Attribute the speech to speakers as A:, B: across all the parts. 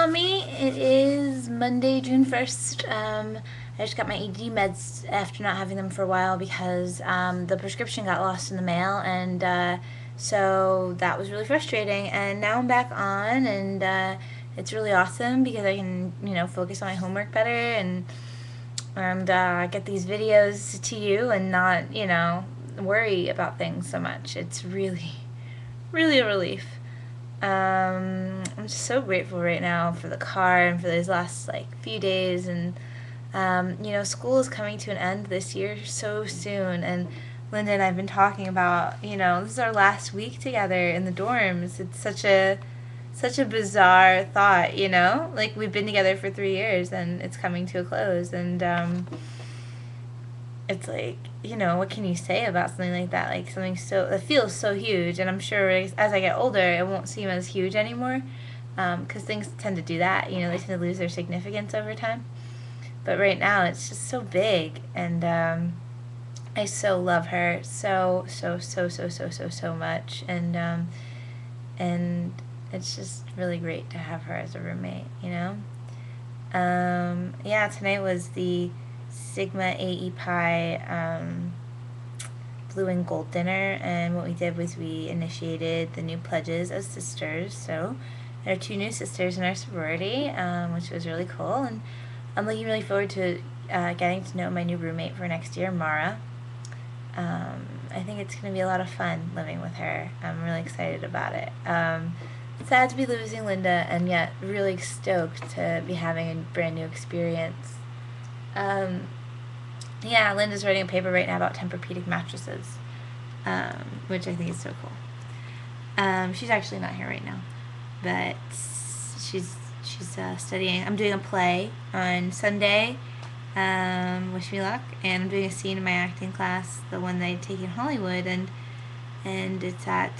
A: Mommy. It is Monday, June 1st. I just got my AD meds after not having them for a while because the prescription got lost in the mail, and so that was really frustrating. And now I'm back on, and it's really awesome because I can, focus on my homework better and get these videos to you and not, worry about things so much. It's really, really a relief. I'm just so grateful right now for the car and for those last few days, and school is coming to an end this year so soon, and Linda and I've been talking about, this is our last week together in the dorms. It's such a bizarre thought, like we've been together for 3 years and it's coming to a close, and it's like, what can you say about something like that? Like something that feels so huge, and I'm sure as I get older, it won't seem as huge anymore, because things tend to do that. They tend to lose their significance over time. But right now, it's just so big, and I so love her so much, and it's just really great to have her as a roommate. Yeah, tonight was the Sigma AE Pi blue and gold dinner, and what we did was we initiated the new pledges as sisters. So there are 2 new sisters in our sorority, which was really cool, and I'm looking really forward to getting to know my new roommate for next year, Mara. I think it's going to be a lot of fun living with her. I'm really excited about it. Sad to be losing Linda, and yet really stoked to be having a brand new experience. Yeah, Linda's writing a paper right now about Tempur-Pedic mattresses, which I think is so cool. She's actually not here right now, but she's studying. I'm doing a play on Sunday. Wish me luck. And I'm doing a scene in my acting class, the one that I take in Hollywood, and it's at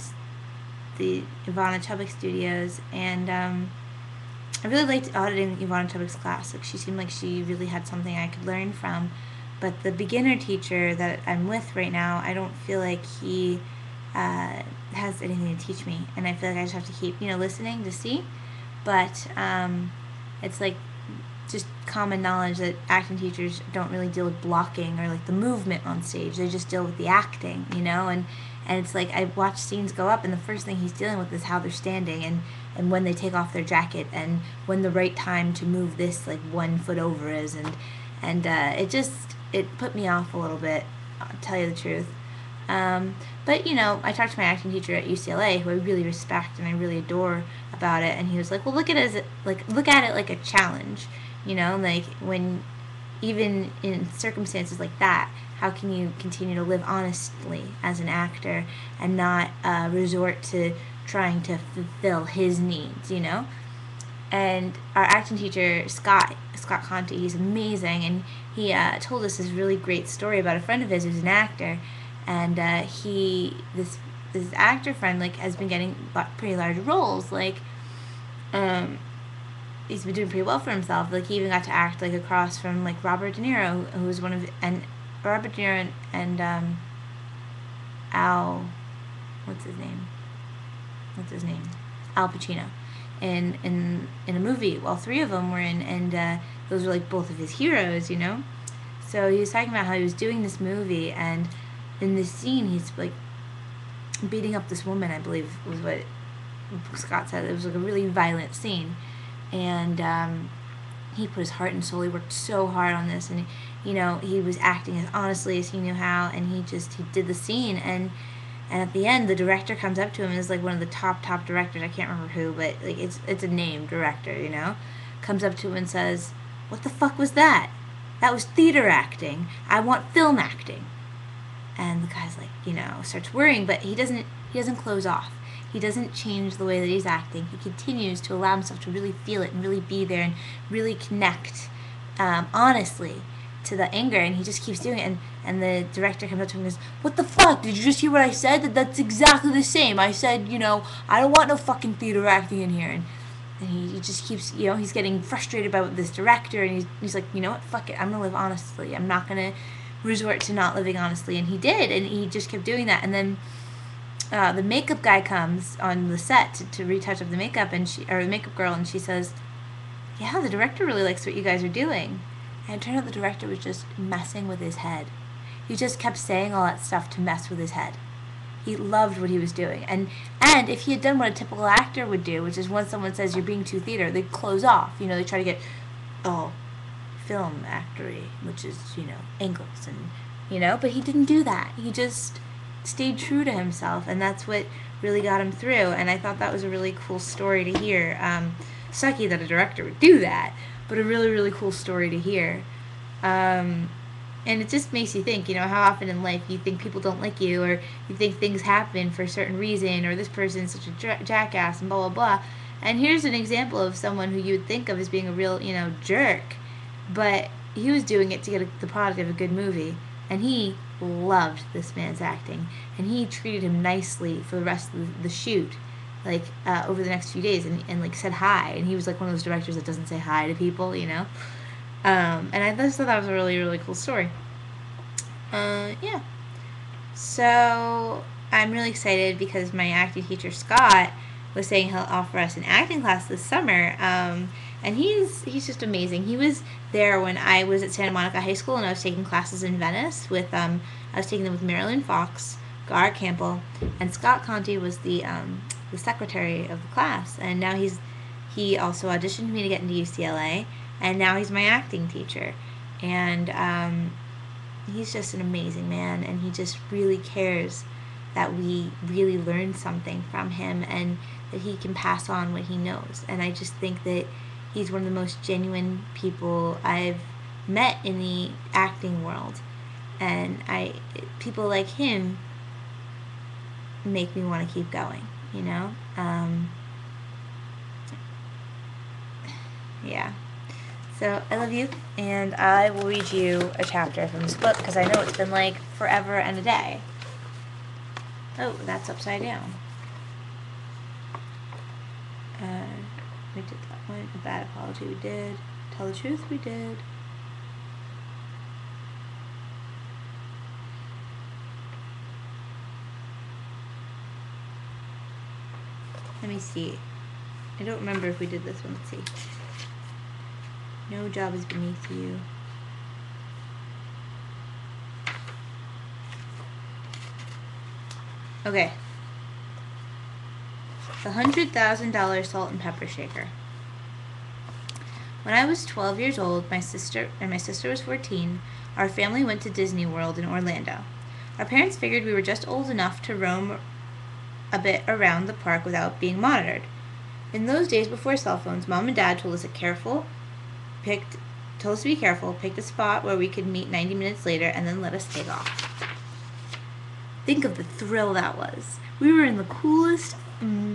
A: the Ivana Chubbuck Studios, and I really liked auditing Ivana Chubbuck's class. Like, she seemed like she really had something I could learn from. But the beginner teacher that I'm with right now, I don't feel like he has anything to teach me, and I feel like I just have to keep, listening to see. But it's like just common knowledge that acting teachers don't really deal with blocking or like the movement on stage. They just deal with the acting, and it's like I watch scenes go up, and the first thing he's dealing with is how they're standing, and when they take off their jacket, and when the right time to move this 1 foot over is, and it put me off a little bit, I'll tell you the truth. But I talked to my acting teacher at UCLA, who I really respect and I really adore, about it, and he was like, "Well, look at it like a challenge, when even in circumstances like that, how can you continue to live honestly as an actor and not resort to trying to fulfill his needs, And our acting teacher, Scott Conte, he's amazing, and he told us this really great story about a friend of his who's an actor, and this actor friend has been getting pretty large roles, he's been doing pretty well for himself. He even got to act across from Robert De Niro, who was Robert De Niro and Al, what's his name? Al Pacino. In a movie. Well, 3 of them were in, and those were both of his heroes, So he was talking about how he was doing this movie, and in this scene he's beating up this woman, I believe was what Scott said. It was a really violent scene, and he put his heart and soul. He worked so hard on this, and he was acting as honestly as he knew how, and he did the scene, and at the end, the director comes up to him, and is one of the top directors. I can't remember who, but it's a named director, comes up to him and says, "What the fuck was that? That was theater acting. I want film acting." And the guy's starts worrying, but he doesn't close off. He doesn't change the way that he's acting. He continues to allow himself to really feel it and really be there and really connect honestly to the anger, and he just keeps doing it, and the director comes up to him and goes, "What the fuck? Did you just hear what I said? That's exactly the same. I said, I don't want no fucking theater acting in here." And he just keeps, he's getting frustrated by this director, and he's like, "You know what? Fuck it. I'm going to live honestly. I'm not going to resort to not living honestly." And he did, and he just kept doing that. And then the makeup guy comes on the set to retouch up the makeup, or the makeup girl, and she says, yeah, the director really likes what you guys are doing. And it turned out the director was just messing with his head. He just kept saying all that stuff to mess with his head. He loved what he was doing. And if he had done what a typical actor would do, which is when someone says you're being too theater, they close off. They try to get, oh, film actory, which is, angles but he didn't do that. He just stayed true to himself, and that's what really got him through. And I thought that was a really cool story to hear. Sucky that a director would do that, but a really, really cool story to hear. And it just makes you think, how often in life you think people don't like you, or you think things happen for a certain reason, or this person's such a jackass, and blah, blah, blah. And here's an example of someone who you would think of as being a real, jerk, but he was doing it to get the product of a good movie, and he loved this man's acting, and he treated him nicely for the rest of the shoot, over the next few days, and said hi, and he was like one of those directors that doesn't say hi to people, and I just thought that was a really, really cool story. Yeah. So I'm really excited because my acting teacher, Scott, was saying he'll offer us an acting class this summer. And he's just amazing. He was there when I was at Santa Monica High School, and I was taking classes in Venice with I was taking them with Marilyn Fox, Gar Campbell, and Scott Conti was the secretary of the class. And now he also auditioned me to get into UCLA, and now he's my acting teacher. And he's just an amazing man, and he just really cares that we really learn something from him, and that he can pass on what he knows. And I just think that he's one of the most genuine people I've met in the acting world. And people like him make me want to keep going, yeah. So I love you, and I will read you a chapter from this book, because I know it's been like forever and a day. Oh, that's upside down. We did that one. A bad apology, we did. Tell the truth, we did. Let me see. I don't remember if we did this one. Let's see. No job is beneath you. Okay. The $100,000 salt and pepper shaker. When I was 12 years old, my sister was 14, our family went to Disney World in Orlando. Our parents figured we were just old enough to roam a bit around the park without being monitored. In those days before cell phones, Mom and Dad told us to be careful, picked a spot where we could meet 90 minutes later, and then let us take off. Think of the thrill that was. We were in the coolest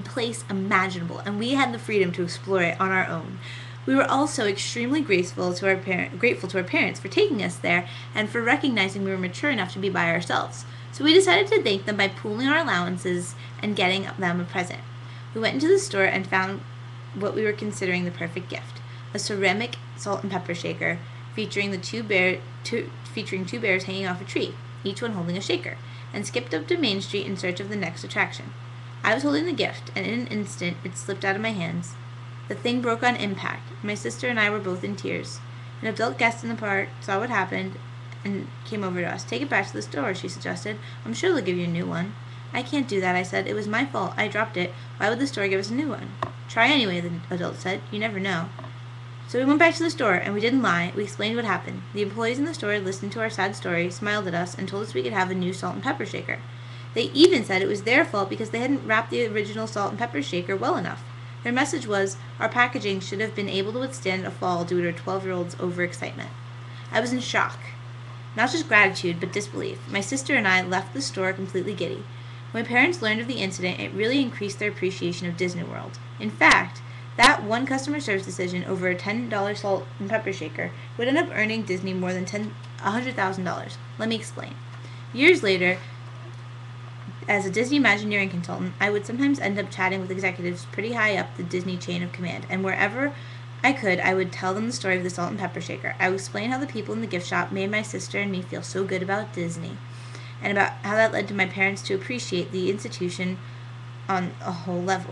A: place imaginable, and we had the freedom to explore it on our own. We were also extremely grateful to our parents for taking us there, and for recognizing we were mature enough to be by ourselves. So we decided to thank them by pooling our allowances and getting them a present. We went into the store and found what we were considering the perfect gift: a ceramic salt and pepper shaker featuring two bears hanging off a tree, each one holding a shaker, and skipped up to Main Street in search of the next attraction. I was holding the gift, and in an instant it slipped out of my hands. The thing broke on impact. My sister and I were both in tears. An adult guest in the park saw what happened and came over to us. "Take it back to the store," she suggested. "I'm sure they'll give you a new one." "I can't do that," I said. "It was my fault. I dropped it. Why would the store give us a new one?" "Try anyway," the adult said. "You never know." So we went back to the store, and we didn't lie. We explained what happened. The employees in the store listened to our sad story, smiled at us, and told us we could have a new salt and pepper shaker. They even said it was their fault because they hadn't wrapped the original salt and pepper shaker well enough. Their message was our packaging should have been able to withstand a fall due to our 12-year-old's overexcitement. I was in shock. Not just gratitude, but disbelief. My sister and I left the store completely giddy. When my parents learned of the incident, it really increased their appreciation of Disney World. In fact, that one customer service decision over a $10 salt and pepper shaker would end up earning Disney more than $100,000. Let me explain. Years later, as a Disney Imagineering consultant, I would sometimes end up chatting with executives pretty high up the Disney chain of command, and wherever I could, I would tell them the story of the salt and pepper shaker. I would explain how the people in the gift shop made my sister and me feel so good about Disney, and about how that led to my parents to appreciate the institution on a whole level.